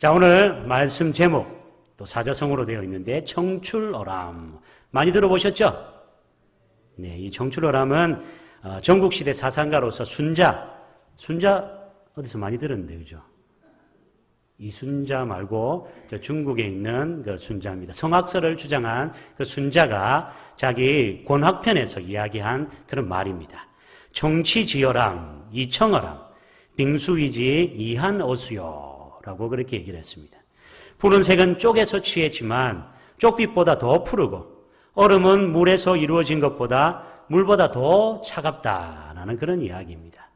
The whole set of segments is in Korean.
자, 오늘 말씀 제목, 또 사자성어로 되어 있는데, 청출어람. 많이 들어보셨죠? 네, 이 청출어람은 전국시대 사상가로서 순자 어디서 많이 들었는데, 그죠? 이순자 말고 저 중국에 있는 그 순자입니다. 성악설을 주장한 그 순자가 자기 권학편에서 이야기한 그런 말입니다. 청치지어람, 이청어람, 빙수위지 이한어수요 라고 그렇게 얘기를 했습니다. 푸른색은 쪽에서 취했지만 쪽빛보다 더 푸르고 얼음은 물에서 이루어진 것보다 물보다 더 차갑다라는 그런 이야기입니다.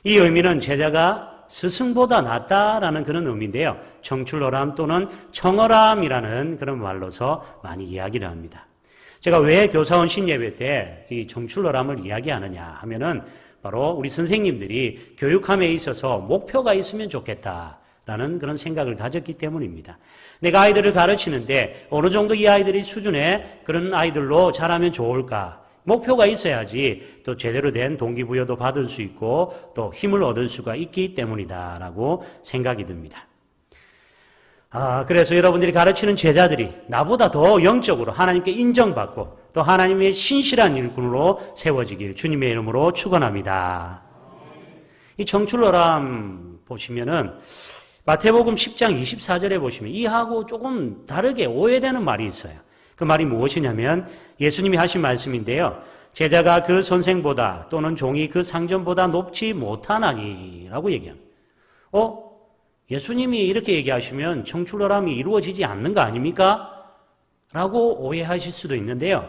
이 의미는 제자가 스승보다 낫다라는 그런 의미인데요. 청출어람 또는 청어람이라는 그런 말로서 많이 이야기를 합니다. 제가 왜 교사원 신예배 때 이 청출어람을 이야기하느냐 하면은 바로 우리 선생님들이 교육함에 있어서 목표가 있으면 좋겠다라는 그런 생각을 가졌기 때문입니다. 내가 아이들을 가르치는데 어느 정도 이 아이들이 수준의 그런 아이들로 자라면 좋을까? 목표가 있어야지 또 제대로 된 동기부여도 받을 수 있고 또 힘을 얻을 수가 있기 때문이다라고 생각이 듭니다. 그래서 여러분들이 가르치는 제자들이 나보다 더 영적으로 하나님께 인정받고 또 하나님의 신실한 일꾼으로 세워지길 주님의 이름으로 축원합니다. 이 청출어람 보시면은 마태복음 10장 24절에 보시면 이하고 조금 다르게 오해되는 말이 있어요. 그 말이 무엇이냐면 예수님이 하신 말씀인데요. 제자가 그 선생보다 또는 종이 그 상전보다 높지 못하나니 라고 얘기합니다. 예수님이 이렇게 얘기하시면 청출어람이 이루어지지 않는 거 아닙니까? 라고 오해하실 수도 있는데요.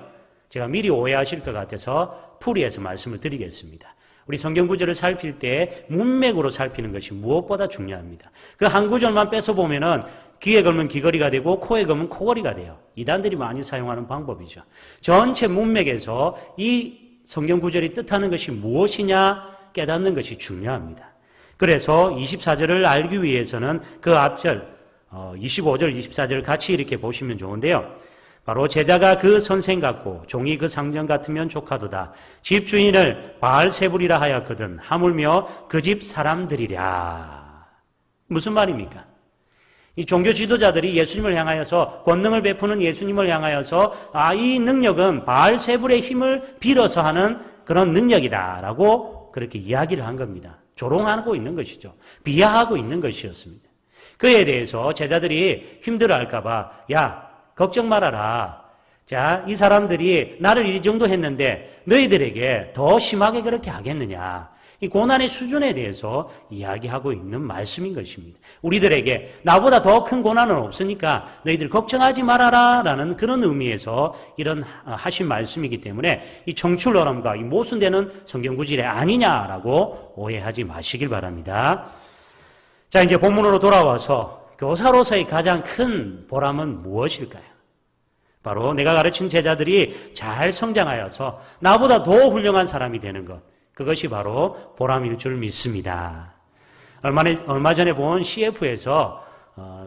제가 미리 오해하실 것 같아서 풀이해서 말씀을 드리겠습니다. 우리 성경 구절을 살필 때 문맥으로 살피는 것이 무엇보다 중요합니다. 그 한 구절만 뺏어 보면은 귀에 걸면 귀걸이가 되고 코에 걸면 코걸이가 돼요. 이단들이 많이 사용하는 방법이죠. 전체 문맥에서 이 성경 구절이 뜻하는 것이 무엇이냐 깨닫는 것이 중요합니다. 그래서 24절을 알기 위해서는 그 앞절 25절, 24절을 같이 이렇게 보시면 좋은데요. 바로 제자가 그 선생 같고 종이 그 상전 같으면 족하도다. 집주인을 바알세불이라 하였거든 하물며 그 집 사람들이랴. 무슨 말입니까? 이 종교 지도자들이 예수님을 향하여서 권능을 베푸는 예수님을 향하여서 이 능력은 바알세불의 힘을 빌어서 하는 그런 능력이다라고 그렇게 이야기를 한 겁니다. 조롱하고 있는 것이죠. 비하하고 있는 것이었습니다. 그에 대해서 제자들이 힘들어할까 봐 야 걱정 말아라. 자, 이 사람들이 나를 이 정도 했는데 너희들에게 더 심하게 그렇게 하겠느냐. 이 고난의 수준에 대해서 이야기하고 있는 말씀인 것입니다. 우리들에게 나보다 더 큰 고난은 없으니까 너희들 걱정하지 말아라 라는 그런 의미에서 이런 하신 말씀이기 때문에 이 청출어람과 이 모순되는 성경구절이 아니냐라고 오해하지 마시길 바랍니다. 자, 이제 본문으로 돌아와서 교사로서의 가장 큰 보람은 무엇일까요? 바로 내가 가르친 제자들이 잘 성장하여서 나보다 더 훌륭한 사람이 되는 것. 그것이 바로 보람일 줄 믿습니다. 얼마 전에 본 CF에서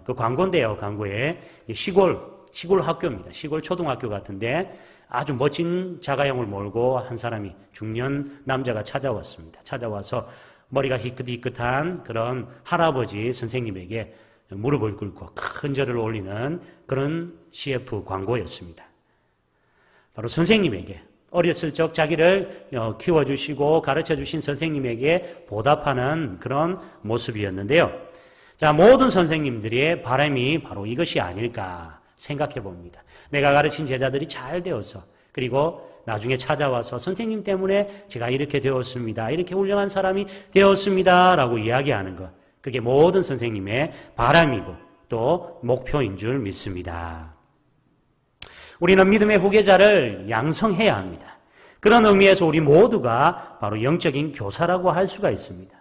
그 광고인데요. 광고에 시골 학교입니다. 시골 초등학교 같은데 아주 멋진 자가용을 몰고 한 사람이 중년 남자가 찾아왔습니다. 찾아와서 머리가 희끗희끗한 그런 할아버지 선생님에게 무릎을 꿇고 큰 절을 올리는 그런 CF 광고였습니다. 바로 선생님에게 어렸을 적 자기를 키워주시고 가르쳐주신 선생님에게 보답하는 그런 모습이었는데요. 자, 모든 선생님들의 바람이 바로 이것이 아닐까 생각해 봅니다. 내가 가르친 제자들이 잘 되어서 그리고 나중에 찾아와서 선생님 때문에 제가 이렇게 되었습니다. 이렇게 훌륭한 사람이 되었습니다. 라고 이야기하는 것. 그게 모든 선생님의 바람이고 또 목표인 줄 믿습니다. 우리는 믿음의 후계자를 양성해야 합니다. 그런 의미에서 우리 모두가 바로 영적인 교사라고 할 수가 있습니다.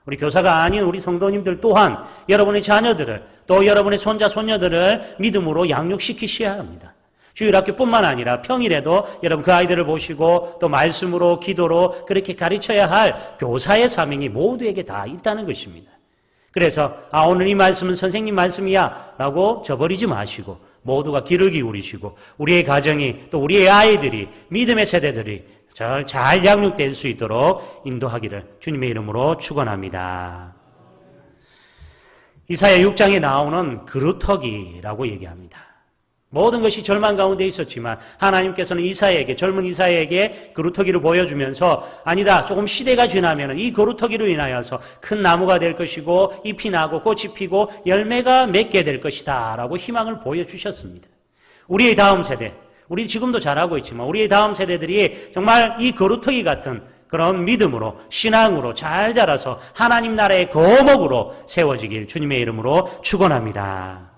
우리 교사가 아닌 우리 성도님들 또한 여러분의 자녀들을 또 여러분의 손자, 손녀들을 믿음으로 양육시키셔야 합니다. 주일학교뿐만 아니라 평일에도 여러분 그 아이들을 보시고 또 말씀으로 기도로 그렇게 가르쳐야 할 교사의 사명이 모두에게 다 있다는 것입니다. 그래서 오늘 이 말씀은 선생님 말씀이야 라고 저버리지 마시고 모두가 귀를 기울이시고 우리의 가정이 또 우리의 아이들이 믿음의 세대들이 잘 양육될 수 있도록 인도하기를 주님의 이름으로 축원합니다. 이사야 6장에 나오는 그루터기라고 얘기합니다. 모든 것이 절망 가운데 있었지만 하나님께서는 젊은 이사야에게 그루터기를 보여주면서 아니다, 조금 시대가 지나면 이 그루터기로 인하여서 큰 나무가 될 것이고 잎이 나고 꽃이 피고 열매가 맺게 될 것이다 라고 희망을 보여주셨습니다. 우리의 다음 세대, 우리 지금도 잘하고 있지만 우리의 다음 세대들이 정말 이 그루터기 같은 그런 믿음으로, 신앙으로 잘 자라서 하나님 나라의 거목으로 세워지길 주님의 이름으로 축원합니다.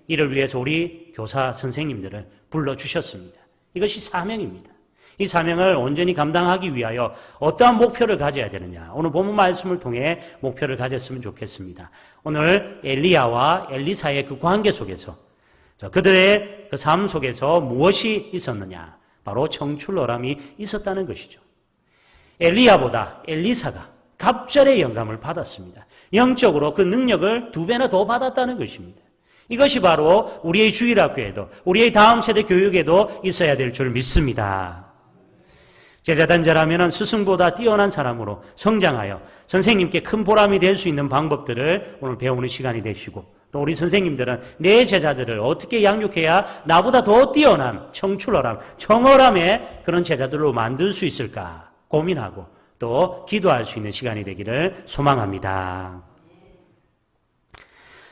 이를 위해서 우리 교사 선생님들을 불러주셨습니다. 이것이 사명입니다. 이 사명을 온전히 감당하기 위하여 어떠한 목표를 가져야 되느냐. 오늘 본문 말씀을 통해 목표를 가졌으면 좋겠습니다. 오늘 엘리야와 엘리사의 그 관계 속에서 그들의 그 삶 속에서 무엇이 있었느냐. 바로 청출어람이 있었다는 것이죠. 엘리야보다 엘리사가 갑절의 영감을 받았습니다. 영적으로 그 능력을 2배나 더 받았다는 것입니다. 이것이 바로 우리의 주일학교에도 우리의 다음 세대 교육에도 있어야 될 줄 믿습니다. 제자단자라면 스승보다 뛰어난 사람으로 성장하여 선생님께 큰 보람이 될 수 있는 방법들을 오늘 배우는 시간이 되시고 또 우리 선생님들은 내 제자들을 어떻게 양육해야 나보다 더 뛰어난 청출어람, 청어람의 그런 제자들로 만들 수 있을까 고민하고 또 기도할 수 있는 시간이 되기를 소망합니다.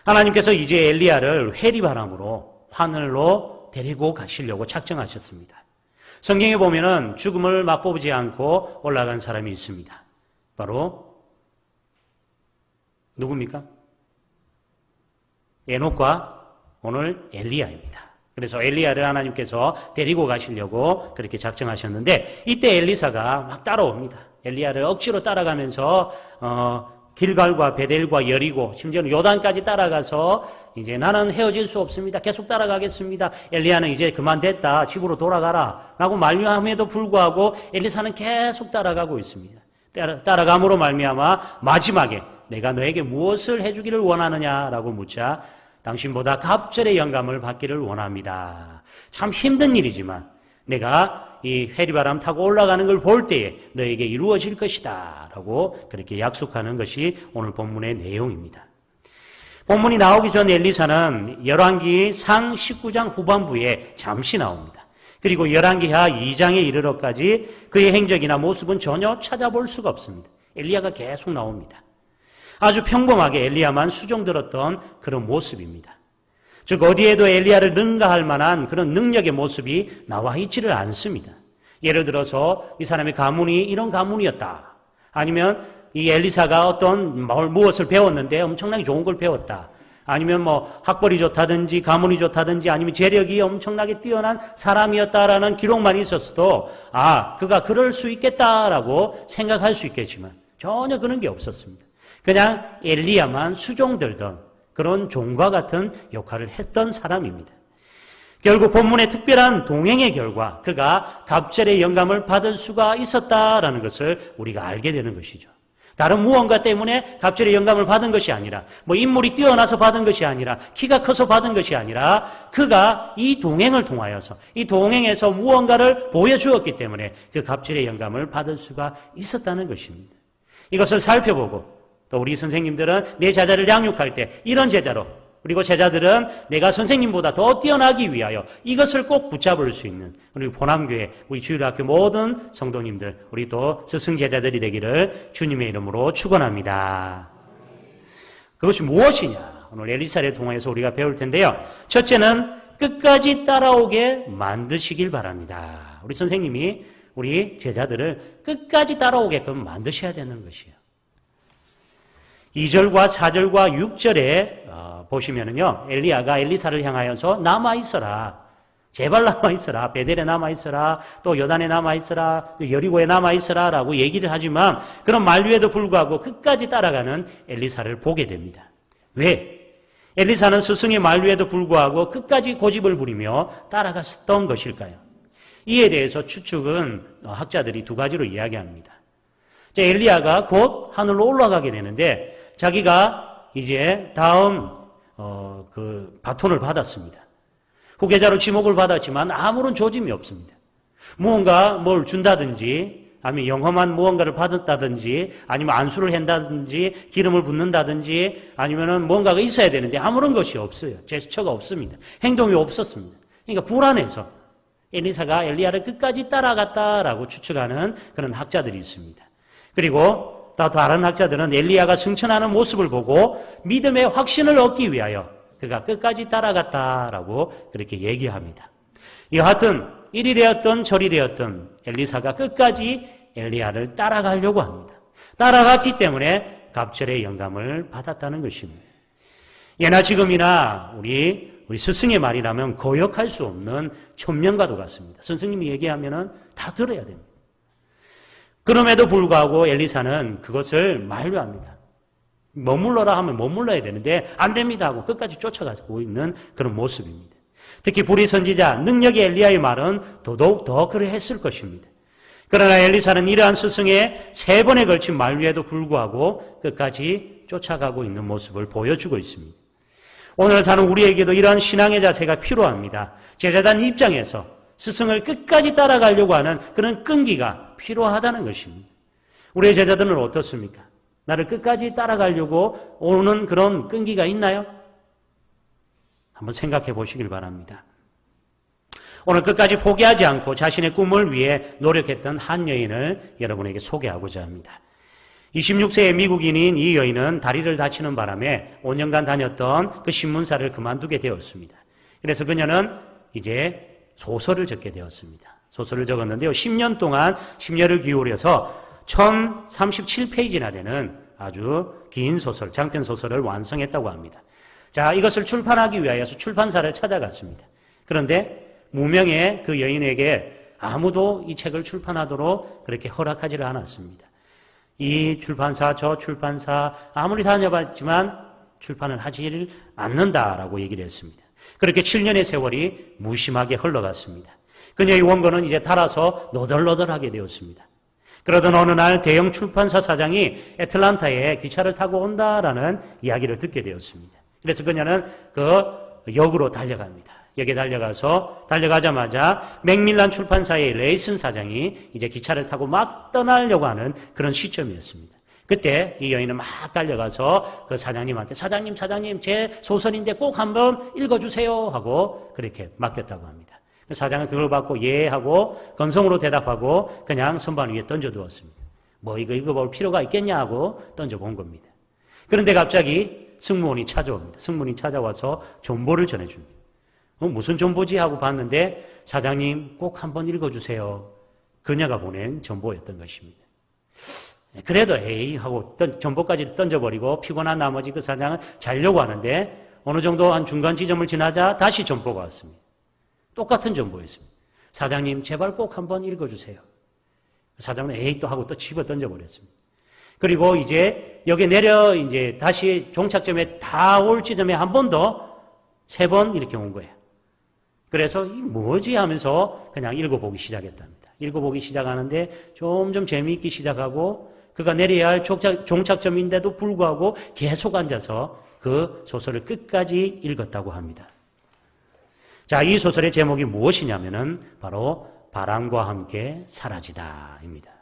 하나님께서 이제 엘리야를 회리바람으로 하늘로 데리고 가시려고 작정하셨습니다. 성경에 보면은 죽음을 맛보지 않고 올라간 사람이 있습니다. 바로 누굽니까? 에녹과 오늘 엘리야입니다. 그래서 엘리야를 하나님께서 데리고 가시려고 그렇게 작정하셨는데 이때 엘리사가 막 따라옵니다. 엘리야를 억지로 따라가면서 길갈과 베델과 여리고 심지어는 요단까지 따라가서 이제 나는 헤어질 수 없습니다. 계속 따라가겠습니다. 엘리야는 이제 그만 됐다. 집으로 돌아가라. 라고 만류함에도 불구하고 엘리사는 계속 따라가고 있습니다. 따라감으로 말미암아 마지막에 내가 너에게 무엇을 해주기를 원하느냐라고 묻자 당신보다 갑절의 영감을 받기를 원합니다. 참 힘든 일이지만 내가 이 회리바람 타고 올라가는 걸 볼 때에 너에게 이루어질 것이다 라고 그렇게 약속하는 것이 오늘 본문의 내용입니다. 본문이 나오기 전 엘리사는 열왕기 상 19장 후반부에 잠시 나옵니다. 그리고 열왕기하 2장에 이르러까지 그의 행적이나 모습은 전혀 찾아볼 수가 없습니다. 엘리야가 계속 나옵니다. 아주 평범하게 엘리야만 수종들었던 그런 모습입니다. 즉 어디에도 엘리야를 능가할 만한 그런 능력의 모습이 나와 있지를 않습니다. 예를 들어서 이 사람의 가문이 이런 가문이었다. 아니면 이 엘리사가 어떤 무엇을 배웠는데 엄청나게 좋은 걸 배웠다. 아니면 학벌이 좋다든지 가문이 좋다든지 아니면 재력이 엄청나게 뛰어난 사람이었다라는 기록만 있었어도 그가 그럴 수 있겠다라고 생각할 수 있겠지만 전혀 그런 게 없었습니다. 그냥 엘리야만 수종들던 그런 종과 같은 역할을 했던 사람입니다. 결국 본문의 특별한 동행의 결과 그가 갑절의 영감을 받을 수가 있었다라는 것을 우리가 알게 되는 것이죠. 다른 무언가 때문에 갑절의 영감을 받은 것이 아니라 인물이 뛰어나서 받은 것이 아니라 키가 커서 받은 것이 아니라 그가 이 동행을 통하여서 이 동행에서 무언가를 보여주었기 때문에 그 갑절의 영감을 받을 수가 있었다는 것입니다. 이것을 살펴보고 또 우리 선생님들은 내 제자를 양육할 때 이런 제자로 그리고 제자들은 내가 선생님보다 더 뛰어나기 위하여 이것을 꼭 붙잡을 수 있는 우리 보남교회 우리 주일학교 모든 성도님들 우리 또 스승 제자들이 되기를 주님의 이름으로 축원합니다. 그것이 무엇이냐? 오늘 엘리사를 통해서 우리가 배울 텐데요. 첫째는 끝까지 따라오게 만드시길 바랍니다. 우리 선생님이 우리 제자들을 끝까지 따라오게끔 만드셔야 되는 것이에요. 2절과 4절과 6절에 보시면은요, 엘리야가 엘리사를 향하여서 남아있어라. 제발 남아있어라. 베델에 남아있어라. 또 요단에 남아있어라. 또 여리고에 남아있어라. 라고 얘기를 하지만 그런 만류에도 불구하고 끝까지 따라가는 엘리사를 보게 됩니다. 왜? 엘리사는 스승의 만류에도 불구하고 끝까지 고집을 부리며 따라갔던 것일까요? 이에 대해서 추측은 학자들이 2가지로 이야기합니다. 엘리야가 곧 하늘로 올라가게 되는데 자기가 이제 다음 그 바톤을 받았습니다. 후계자로 지목을 받았지만 아무런 조짐이 없습니다. 무언가 뭘 준다든지 아니면 영험한 무언가를 받았다든지 아니면 안수를 한다든지 기름을 붓는다든지 아니면은 뭔가가 있어야 되는데 아무런 것이 없어요. 제스처가 없습니다. 행동이 없었습니다. 그러니까 불안해서 엘리사가 엘리야를 끝까지 따라갔다라고 추측하는 그런 학자들이 있습니다. 그리고 또 다른 학자들은 엘리야가 승천하는 모습을 보고 믿음의 확신을 얻기 위하여 그가 끝까지 따라갔다라고 그렇게 얘기합니다. 여하튼 일이 되었든 절이 되었든 엘리사가 끝까지 엘리야를 따라가려고 합니다. 따라갔기 때문에 갑절의 영감을 받았다는 것입니다. 예나 지금이나 우리 스승의 말이라면 거역할 수 없는 천명과도 같습니다. 스승님이 얘기하면은 다 들어야 됩니다. 그럼에도 불구하고 엘리사는 그것을 만류합니다. 머물러라 하면 머물러야 되는데 안 됩니다 하고 끝까지 쫓아가고 있는 그런 모습입니다. 특히 불의 선지자 능력의 엘리야의 말은 더더욱 더 그러했을 것입니다. 그러나 엘리사는 이러한 스승의 3번에 걸친 만류에도 불구하고 끝까지 쫓아가고 있는 모습을 보여주고 있습니다. 오늘 사는 우리에게도 이러한 신앙의 자세가 필요합니다. 제자단 입장에서 스승을 끝까지 따라가려고 하는 그런 끈기가 필요하다는 것입니다. 우리의 제자들은 어떻습니까? 나를 끝까지 따라가려고 오는 그런 끈기가 있나요? 한번 생각해 보시길 바랍니다. 오늘 끝까지 포기하지 않고 자신의 꿈을 위해 노력했던 한 여인을 여러분에게 소개하고자 합니다. 26세의 미국인인 이 여인은 다리를 다치는 바람에 5년간 다녔던 그 신문사를 그만두게 되었습니다. 그래서 그녀는 이제 소설을 적게 되었습니다. 소설을 적었는데요. 10년 동안 심혈을 기울여서 1037페이지나 되는 아주 긴 소설, 장편 소설을 완성했다고 합니다. 자, 이것을 출판하기 위하여서 출판사를 찾아갔습니다. 그런데 무명의 그 여인에게 아무도 이 책을 출판하도록 그렇게 허락하지를 않았습니다. 이 출판사, 저 출판사 아무리 다녀봤지만 출판을 하지를 않는다라고 얘기를 했습니다. 그렇게 7년의 세월이 무심하게 흘러갔습니다. 그녀의 원고는 이제 닳아서 너덜너덜하게 되었습니다. 그러던 어느 날 대형 출판사 사장이 애틀란타에 기차를 타고 온다라는 이야기를 듣게 되었습니다. 그래서 그녀는 그 역으로 달려갑니다. 역에 달려가자마자 맥밀란 출판사의 레이슨 사장이 이제 기차를 타고 막 떠나려고 하는 그런 시점이었습니다. 그때 이 여인은 막 달려가서 그 사장님한테 사장님 제 소설인데 꼭 한번 읽어주세요 하고 그렇게 맡겼다고 합니다. 사장은 그걸 받고 예 하고 건성으로 대답하고 그냥 선반 위에 던져두었습니다. 뭐 이거 읽어볼 필요가 있겠냐 하고 던져본 겁니다. 그런데 갑자기 승무원이 찾아옵니다. 승무원이 찾아와서 정보를 전해줍니다. 무슨 정보지 하고 봤는데 사장님 꼭 한번 읽어주세요. 그녀가 보낸 정보였던 것입니다. 그래도 에이 하고 정보까지 던져버리고 피곤한 나머지 그 사장은 자려고 하는데 어느 정도 한 중간 지점을 지나자 다시 정보가 왔습니다. 똑같은 정보였습니다. 사장님 제발 꼭 한번 읽어주세요. 사장은 에이 또 하고 또 집어 던져버렸습니다. 그리고 이제 여기 내려 이제 다시 종착점에 다 올 지점에 한 번 더 3번 이렇게 온 거예요. 그래서 이 뭐지 하면서 그냥 읽어보기 시작했답니다. 읽어보기 시작하는데 점점 재미있기 시작하고 그가 내려야 할 종착점인데도 불구하고 계속 앉아서 그 소설을 끝까지 읽었다고 합니다. 자, 이 소설의 제목이 무엇이냐면은 바로 바람과 함께 사라지다입니다.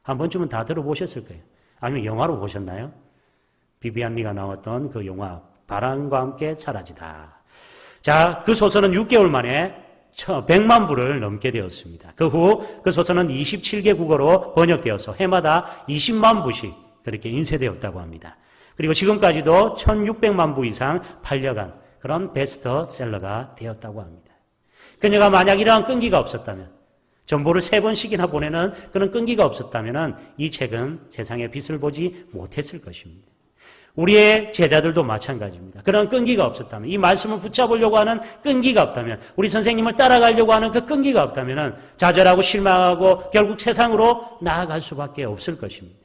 한 번쯤은 다 들어보셨을 거예요. 아니면 영화로 보셨나요? 비비안 리가 나왔던 그 영화 바람과 함께 사라지다. 자, 그 소설은 6개월 만에 100만 부를 넘게 되었습니다. 그 후 그 소설은 27개 국어로 번역되어서 해마다 20만 부씩 그렇게 인쇄되었다고 합니다. 그리고 지금까지도 1600만 부 이상 팔려간 그런 베스트셀러가 되었다고 합니다. 그녀가 만약 이러한 끈기가 없었다면, 정보를 3번씩이나 보내는 그런 끈기가 없었다면 이 책은 세상에 빛을 보지 못했을 것입니다. 우리의 제자들도 마찬가지입니다. 그런 끈기가 없었다면, 이 말씀을 붙잡으려고 하는 끈기가 없다면, 우리 선생님을 따라가려고 하는 그 끈기가 없다면 좌절하고 실망하고 결국 세상으로 나아갈 수밖에 없을 것입니다.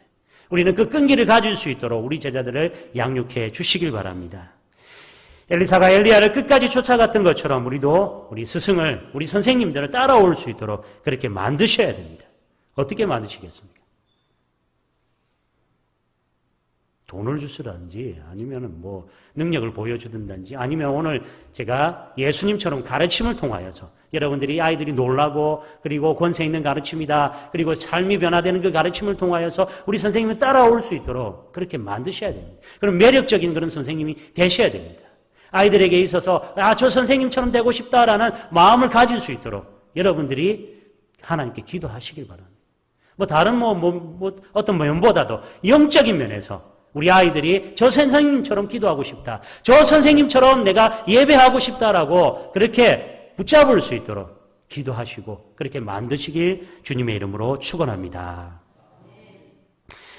우리는 그 끈기를 가질 수 있도록 우리 제자들을 양육해 주시길 바랍니다. 엘리사가 엘리야를 끝까지 쫓아갔던 것처럼 우리도 우리 스승을, 우리 선생님들을 따라올 수 있도록 그렇게 만드셔야 됩니다. 어떻게 만드시겠습니까? 돈을 주시든지 아니면 뭐 능력을 보여주든지 아니면 오늘 제가 예수님처럼 가르침을 통하여서 여러분들이 아이들이 놀라고 그리고 권세 있는 가르침이다. 그리고 삶이 변화되는 그 가르침을 통하여서 우리 선생님을 따라올 수 있도록 그렇게 만드셔야 됩니다. 그럼 매력적인 그런 선생님이 되셔야 됩니다. 아이들에게 있어서 저 선생님처럼 되고 싶다라는 마음을 가질 수 있도록 여러분들이 하나님께 기도하시길 바랍니다. 뭐 다른 어떤 면보다도 영적인 면에서 우리 아이들이 저 선생님처럼 기도하고 싶다. 저 선생님처럼 내가 예배하고 싶다라고 그렇게 붙잡을 수 있도록 기도하시고 그렇게 만드시길 주님의 이름으로 축원합니다.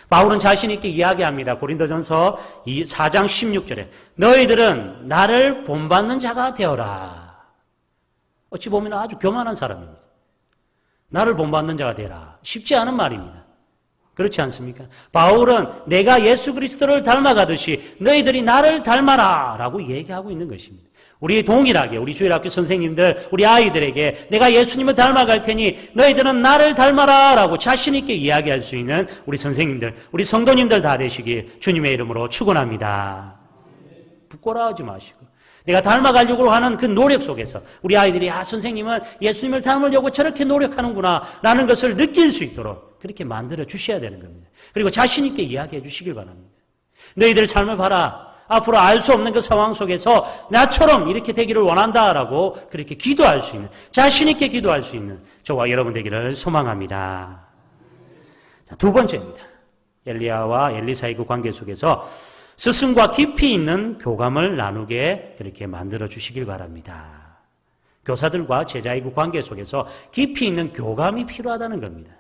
바울은 자신 있게 이야기합니다. 고린도전서 4장 16절에 너희들은 나를 본받는 자가 되어라. 어찌 보면 아주 교만한 사람입니다. 나를 본받는 자가 되라. 쉽지 않은 말입니다. 그렇지 않습니까? 바울은 내가 예수 그리스도를 닮아가듯이 너희들이 나를 닮아라 라고 얘기하고 있는 것입니다. 우리 동일하게 우리 주일학교 선생님들 우리 아이들에게 내가 예수님을 닮아갈 테니 너희들은 나를 닮아라 라고 자신 있게 이야기할 수 있는 우리 선생님들 우리 성도님들 다 되시길 주님의 이름으로 축원합니다. 부끄러워하지 마시고 내가 닮아가려고 하는 그 노력 속에서 우리 아이들이 선생님은 예수님을 닮으려고 저렇게 노력하는구나 라는 것을 느낄 수 있도록 그렇게 만들어 주셔야 되는 겁니다. 그리고 자신 있게 이야기해 주시길 바랍니다. 너희들의 삶을 봐라. 앞으로 알 수 없는 그 상황 속에서 나처럼 이렇게 되기를 원한다라고 그렇게 기도할 수 있는 자신 있게 기도할 수 있는 저와 여러분 되기를 소망합니다. 자, 두 번째입니다. 엘리야와 엘리사의 그 관계 속에서 스승과 깊이 있는 교감을 나누게 그렇게 만들어 주시길 바랍니다. 교사들과 제자의 그 관계 속에서 깊이 있는 교감이 필요하다는 겁니다.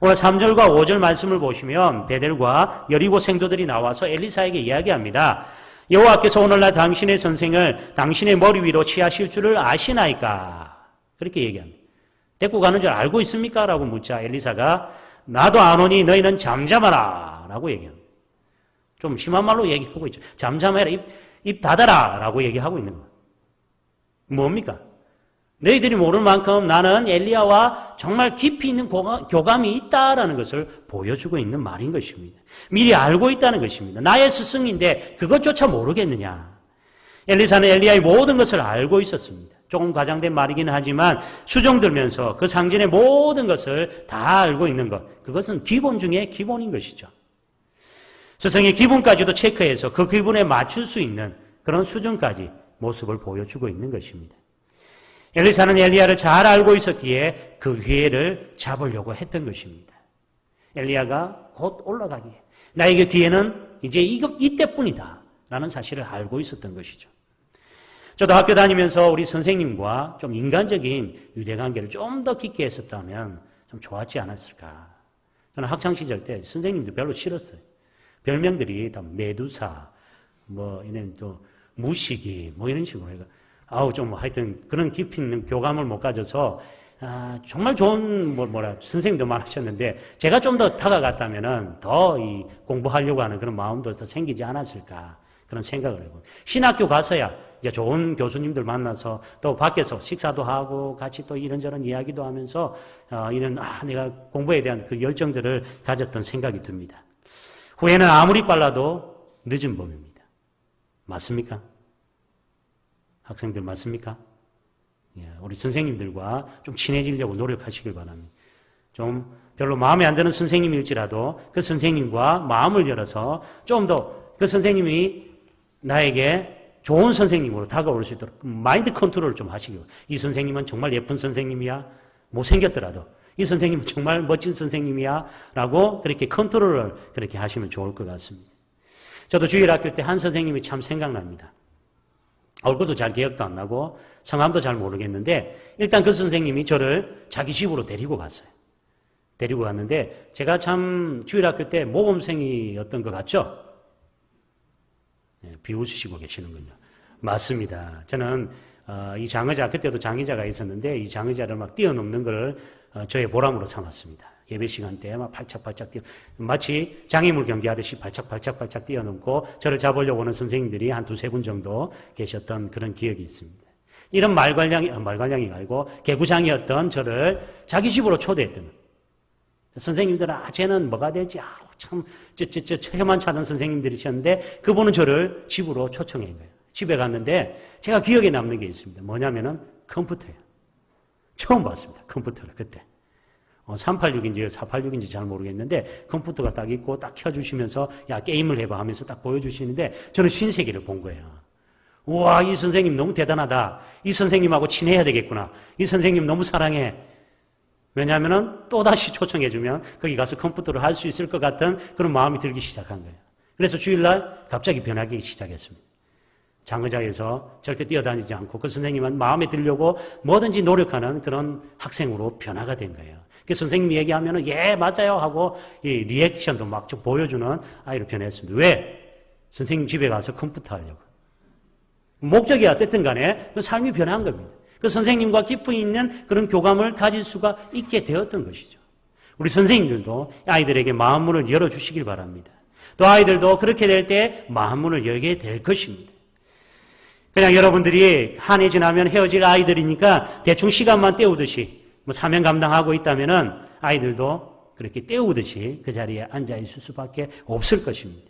오늘 3절과 5절 말씀을 보시면 베델과 여리고 생도들이 나와서 엘리사에게 이야기합니다. 여호와께서 오늘날 당신의 선생을 당신의 머리 위로 취하실 줄을 아시나이까? 그렇게 얘기합니다. 데리고 가는 줄 알고 있습니까? 라고 묻자 엘리사가 나도 아노니 너희는 잠잠하라 라고 얘기합니다. 좀 심한 말로 얘기하고 있죠. 잠잠해라, 입 닫아라 라고 얘기하고 있는 거예요. 뭡니까? 너희들이 모를 만큼 나는 엘리야와 정말 깊이 있는 교감이 있다라는 것을 보여주고 있는 말인 것입니다. 미리 알고 있다는 것입니다. 나의 스승인데 그것조차 모르겠느냐. 엘리사는 엘리야의 모든 것을 알고 있었습니다. 조금 과장된 말이긴 하지만 수정 들면서 그 상전의 모든 것을 다 알고 있는 것, 그것은 기본 중에 기본인 것이죠. 스승의 기분까지도 체크해서 그 기분에 맞출 수 있는 그런 수준까지 모습을 보여주고 있는 것입니다. 엘리사는 엘리야를 잘 알고 있었기에 그 기회를 잡으려고 했던 것입니다. 엘리야가 곧 올라가기에 나에게 기회는 이제 이때뿐이다 라는 사실을 알고 있었던 것이죠. 저도 학교 다니면서 우리 선생님과 좀 인간적인 유대관계를 좀 더 깊게 했었다면 좀 좋았지 않았을까. 저는 학창시절 때 선생님도 별로 싫었어요. 별명들이 다 메두사, 이런 또 무시기, 이런 식으로 해가 좀 하여튼 그런 깊이 있는 교감을 못 가져서 정말 좋은 선생님도 많으셨는데 제가 좀 더 다가갔다면은 더 이 공부하려고 하는 그런 마음도 더 생기지 않았을까 그런 생각을 해보고 신학교 가서야 이제 좋은 교수님들 만나서 또 밖에서 식사도 하고 같이 또 이런저런 이야기도 하면서 내가 공부에 대한 그 열정들을 가졌던 생각이 듭니다. 후회는 아무리 빨라도 늦은 법입니다. 맞습니까? 학생들 맞습니까? 우리 선생님들과 좀 친해지려고 노력하시길 바랍니다. 좀 별로 마음에 안 드는 선생님일지라도 그 선생님과 마음을 열어서 좀 더 그 선생님이 나에게 좋은 선생님으로 다가올 수 있도록 마인드 컨트롤을 좀 하시고 이 선생님은 정말 예쁜 선생님이야. 못생겼더라도 이 선생님은 정말 멋진 선생님이야 라고 그렇게 컨트롤을 그렇게 하시면 좋을 것 같습니다. 저도 주일학교 때 한 선생님이 참 생각납니다. 얼굴도 잘 기억도 안 나고 성함도 잘 모르겠는데 일단 그 선생님이 저를 자기 집으로 데리고 갔어요. 데리고 갔는데 제가 참 주일학교 때 모범생이었던 것 같죠? 네, 비웃으시고 계시는군요. 맞습니다. 저는 이 장의자, 그때도 장의자가 있었는데 이 장의자를 막 뛰어넘는 걸 저의 보람으로 삼았습니다. 예배 시간 때 막 발짝발짝 마치 장애물 경기하듯이 발짝발짝 뛰어넘고 저를 잡으려고 하는 선생님들이 한 두세 분 정도 계셨던 그런 기억이 있습니다. 이런 말괄량이 아니고 개구장이었던 저를 자기 집으로 초대했던 선생님들은 쟤는 뭐가 될지 참, 혀만 차던 선생님들이셨는데 그분은 저를 집으로 초청한 거예요. 집에 갔는데 제가 기억에 남는 게 있습니다. 뭐냐면은 컴퓨터예요. 처음 봤습니다. 컴퓨터를 그때. 386인지 486인지 잘 모르겠는데 컴퓨터가 딱 있고 딱 켜주시면서 야 게임을 해봐 하면서 딱 보여주시는데 저는 신세계를 본 거예요. 우와 이 선생님 너무 대단하다. 이 선생님하고 친해야 되겠구나. 이 선생님 너무 사랑해. 왜냐하면 또다시 초청해주면 거기 가서 컴퓨터를 할 수 있을 것 같은 그런 마음이 들기 시작한 거예요. 그래서 주일날 갑자기 변하기 시작했습니다. 장의자에서 절대 뛰어다니지 않고 그 선생님은 마음에 들려고 뭐든지 노력하는 그런 학생으로 변화가 된 거예요. 그 선생님이 얘기하면 예 맞아요 하고 이 리액션도 막 좀 보여주는 아이로 변했습니다. 왜? 선생님 집에 가서 컴퓨터 하려고. 목적이 어쨌든 간에 그 삶이 변한 겁니다. 그 선생님과 깊이 있는 그런 교감을 가질 수가 있게 되었던 것이죠. 우리 선생님들도 아이들에게 마음문을 열어주시길 바랍니다. 또 아이들도 그렇게 될 때 마음문을 열게 될 것입니다. 그냥 여러분들이 한 해 지나면 헤어질 아이들이니까 대충 시간만 때우듯이 뭐 사명 감당하고 있다면은 아이들도 그렇게 때우듯이 그 자리에 앉아 있을 수밖에 없을 것입니다.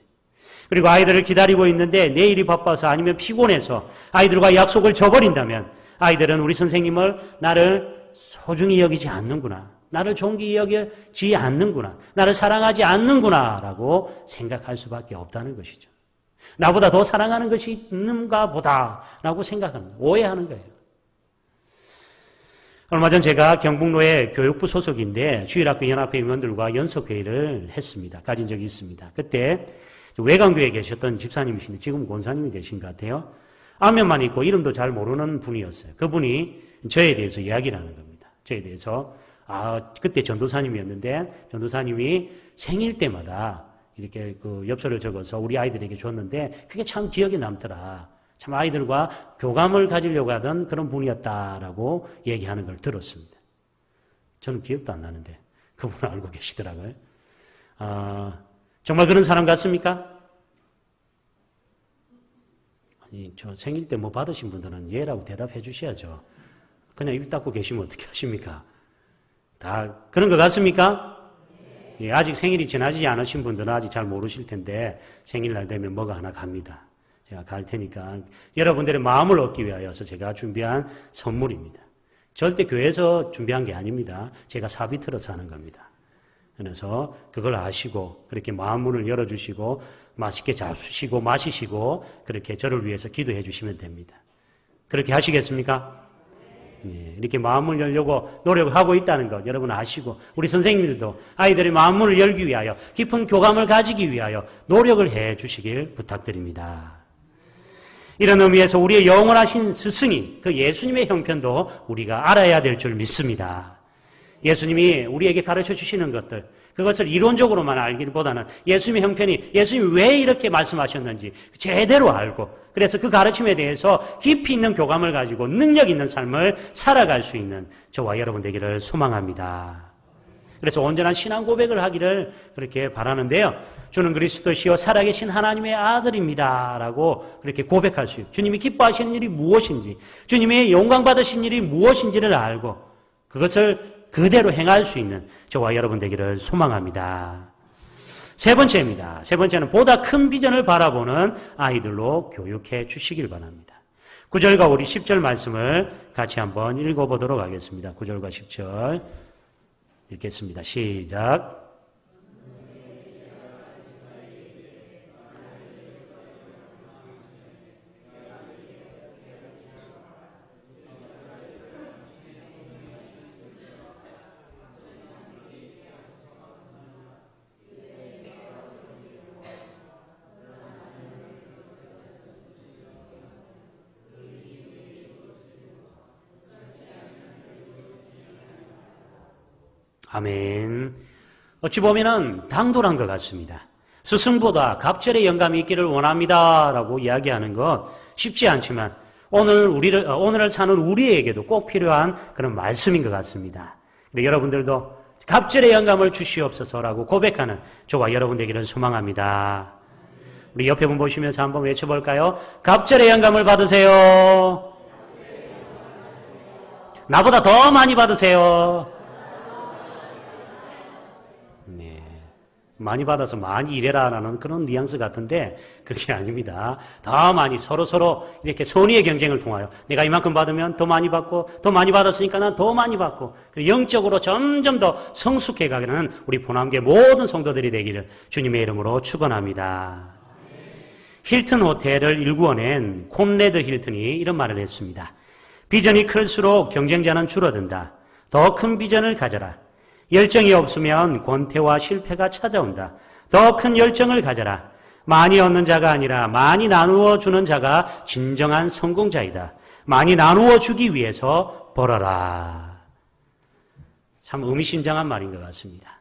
그리고 아이들을 기다리고 있는데 내일이 바빠서 아니면 피곤해서 아이들과 약속을 저버린다면 아이들은 우리 선생님을 나를 소중히 여기지 않는구나. 나를 존귀히 여기지 않는구나. 나를 사랑하지 않는구나 라고 생각할 수밖에 없다는 것이죠. 나보다 더 사랑하는 것이 있는가 보다 라고 생각합니다. 오해하는 거예요. 얼마 전 제가 경북로의 교육부 소속인데 주일학교 연합회 의원들과 연석회의를 했습니다. 가진 적이 있습니다. 그때 외관교에 계셨던 집사님이신데 지금 권사님이 되신 것 같아요. 안면만 있고 이름도 잘 모르는 분이었어요. 그분이 저에 대해서 이야기를 하는 겁니다. 저에 대해서 그때 전도사님이었는데 전도사님이 생일 때마다 이렇게 그 엽서를 적어서 우리 아이들에게 줬는데 그게 참 기억에 남더라. 참 아이들과 교감을 가지려고 하던 그런 분이었다라고 얘기하는 걸 들었습니다. 저는 기억도 안 나는데 그분은 알고 계시더라고요. 정말 그런 사람 같습니까? 아니, 저 생일 때 뭐 받으신 분들은 예라고 대답해 주셔야죠. 그냥 입 닫고 계시면 어떻게 하십니까? 다 그런 것 같습니까? 예, 아직 생일이 지나지 않으신 분들은 아직 잘 모르실 텐데 생일날 되면 뭐가 하나 갑니다. 제가 갈 테니까 여러분들의 마음을 얻기 위하여서 제가 준비한 선물입니다. 절대 교회에서 준비한 게 아닙니다. 제가 사비 틀어서 하는 겁니다. 그래서 그걸 아시고 그렇게 마음문을 열어주시고 맛있게 잡수시고 마시시고 그렇게 저를 위해서 기도해 주시면 됩니다. 그렇게 하시겠습니까? 네, 이렇게 마음을 열려고 노력을 하고 있다는 것 여러분 아시고 우리 선생님들도 아이들의 마음문을 열기 위하여 깊은 교감을 가지기 위하여 노력을 해 주시길 부탁드립니다. 이런 의미에서 우리의 영원하신 스승인 그 예수님의 형편도 우리가 알아야 될 줄 믿습니다. 예수님이 우리에게 가르쳐 주시는 것들 그것을 이론적으로만 알기보다는 예수님의 형편이 예수님이 왜 이렇게 말씀하셨는지 제대로 알고 그래서 그 가르침에 대해서 깊이 있는 교감을 가지고 능력 있는 삶을 살아갈 수 있는 저와 여러분 되기를 소망합니다. 그래서 온전한 신앙 고백을 하기를 그렇게 바라는데요. 주는 그리스도시요 살아계신 하나님의 아들입니다 라고 그렇게 고백할 수 있고 주님이 기뻐하시는 일이 무엇인지 주님의 영광 받으신 일이 무엇인지를 알고 그것을 그대로 행할 수 있는 저와 여러분 되기를 소망합니다. 세 번째입니다. 세 번째는 보다 큰 비전을 바라보는 아이들로 교육해 주시길 바랍니다. 9절과 우리 10절 말씀을 같이 한번 읽어보도록 하겠습니다. 9절과 10절 읽겠습니다. 시작. 아멘. 어찌 보면은 당돌한 것 같습니다. 스승보다 갑절의 영감이 있기를 원합니다 라고 이야기하는 것 쉽지 않지만 오늘을 사는 우리에게도 꼭 필요한 그런 말씀인 것 같습니다. 여러분들도 갑절의 영감을 주시옵소서라고 고백하는 저와 여러분 되기를 소망합니다. 우리 옆에 분 보시면서 한번 외쳐볼까요? 갑절의 영감을 받으세요. 나보다 더 많이 받으세요. 많이 받아서 많이 일해라라는 그런 뉘앙스 같은데 그게 아닙니다. 더 많이 서로 이렇게 선의의 경쟁을 통하여 내가 이만큼 받으면 더 많이 받고 더 많이 받았으니까 난 더 많이 받고 영적으로 점점 더 성숙해 가는 우리 포남교회 모든 성도들이 되기를 주님의 이름으로 축원합니다. 힐튼 호텔을 일구어낸 콘레드 힐튼이 이런 말을 했습니다. 비전이 클수록 경쟁자는 줄어든다. 더 큰 비전을 가져라. 열정이 없으면 권태와 실패가 찾아온다. 더 큰 열정을 가져라. 많이 얻는 자가 아니라 많이 나누어 주는 자가 진정한 성공자이다. 많이 나누어 주기 위해서 벌어라. 참 의미심장한 말인 것 같습니다.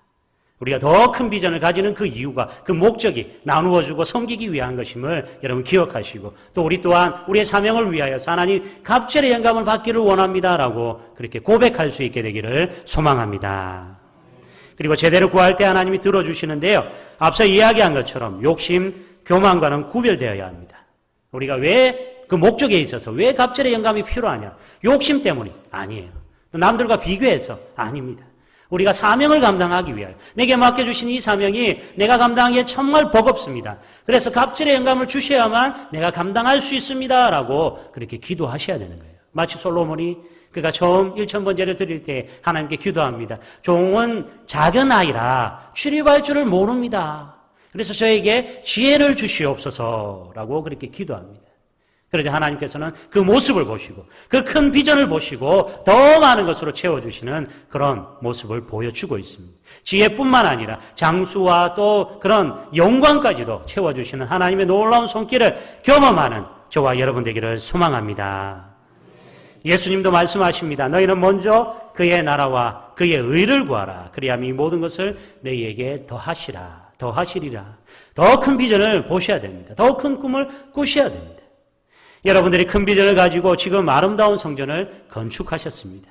우리가 더 큰 비전을 가지는 그 이유가, 그 목적이 나누어 주고 섬기기 위한 것임을 여러분 기억하시고, 또 우리 또한 우리의 사명을 위하여서 하나님 갑절의 영감을 받기를 원합니다라고 그렇게 고백할 수 있게 되기를 소망합니다. 그리고 제대로 구할 때 하나님이 들어주시는데요. 앞서 이야기한 것처럼 욕심, 교만과는 구별되어야 합니다. 우리가 왜 그 목적에 있어서 왜 갑절의 영감이 필요하냐? 욕심 때문이 아니에요. 남들과 비교해서 아닙니다. 우리가 사명을 감당하기 위하여 내게 맡겨주신 이 사명이 내가 감당하기에 정말 버겁습니다. 그래서 갑절의 영감을 주셔야만 내가 감당할 수 있습니다 라고 그렇게 기도하셔야 되는 거예요. 마치 솔로몬이 그가 처음 1000번제를 드릴 때 하나님께 기도합니다. 종은 작은 아이라 출입할 줄을 모릅니다. 그래서 저에게 지혜를 주시옵소서라고 그렇게 기도합니다. 그러자 하나님께서는 그 모습을 보시고 그 큰 비전을 보시고 더 많은 것으로 채워주시는 그런 모습을 보여주고 있습니다. 지혜뿐만 아니라 장수와 또 그런 영광까지도 채워주시는 하나님의 놀라운 손길을 경험하는 저와 여러분 되기를 소망합니다. 예수님도 말씀하십니다. 너희는 먼저 그의 나라와 그의 의를 구하라. 그리하면 이 모든 것을 너희에게 더하시라. 더하시리라. 더 큰 비전을 보셔야 됩니다. 더 큰 꿈을 꾸셔야 됩니다. 여러분들이 큰 비전을 가지고 지금 아름다운 성전을 건축하셨습니다.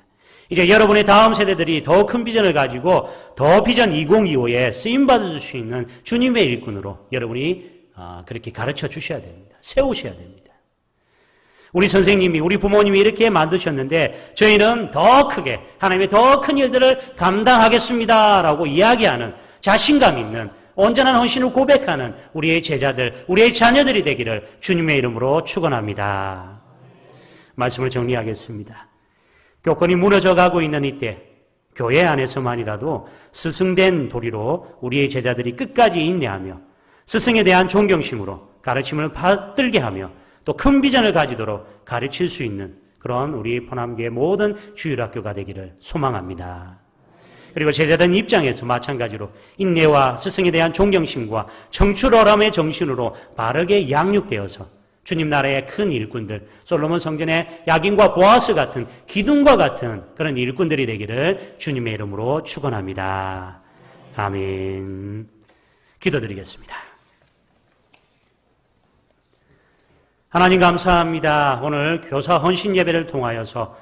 이제 여러분의 다음 세대들이 더 큰 비전을 가지고 더 비전 2025에 쓰임받을 수 있는 주님의 일꾼으로 여러분이 그렇게 가르쳐 주셔야 됩니다. 세우셔야 됩니다. 우리 선생님이, 우리 부모님이 이렇게 만드셨는데 저희는 더 크게 하나님의 더 큰 일들을 감당하겠습니다라고 이야기하는 자신감 있는 온전한 헌신을 고백하는 우리의 제자들, 우리의 자녀들이 되기를 주님의 이름으로 축원합니다. 말씀을 정리하겠습니다. 교권이 무너져가고 있는 이때 교회 안에서만이라도 스승된 도리로 우리의 제자들이 끝까지 인내하며 스승에 대한 존경심으로 가르침을 받들게 하며 또 큰 비전을 가지도록 가르칠 수 있는 그런 우리 포남교의 모든 주일학교가 되기를 소망합니다. 그리고 제자들 입장에서 마찬가지로 인내와 스승에 대한 존경심과 청출어람의 정신으로 바르게 양육되어서 주님 나라의 큰 일꾼들, 솔로몬 성전의 야긴과 보아스 같은 기둥과 같은 그런 일꾼들이 되기를 주님의 이름으로 축원합니다. 아멘. 기도드리겠습니다. 하나님 감사합니다. 오늘 교사 헌신 예배를 통하여서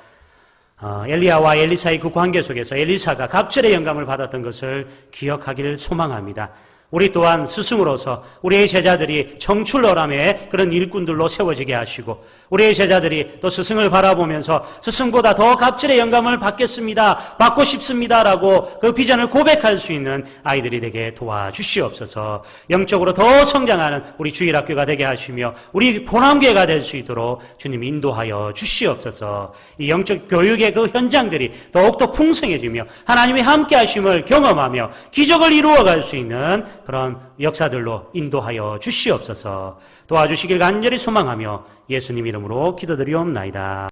엘리야와 엘리사의 그 관계 속에서 엘리사가 갑절의 영감을 받았던 것을 기억하기를 소망합니다. 우리 또한 스승으로서 우리의 제자들이 청출어람의 그런 일꾼들로 세워지게 하시고 우리의 제자들이 또 스승을 바라보면서 스승보다 더 갑절의 영감을 받겠습니다. 받고 싶습니다라고 그 비전을 고백할 수 있는 아이들이 되게 도와주시옵소서. 영적으로 더 성장하는 우리 주일학교가 되게 하시며 우리 포남교회가 될 수 있도록 주님 인도하여 주시옵소서. 이 영적 교육의 그 현장들이 더욱더 풍성해지며 하나님의 함께 하심을 경험하며 기적을 이루어갈 수 있는 그런 역사들로 인도하여 주시옵소서. 도와주시길 간절히 소망하며 예수님 이름으로 기도드리옵나이다.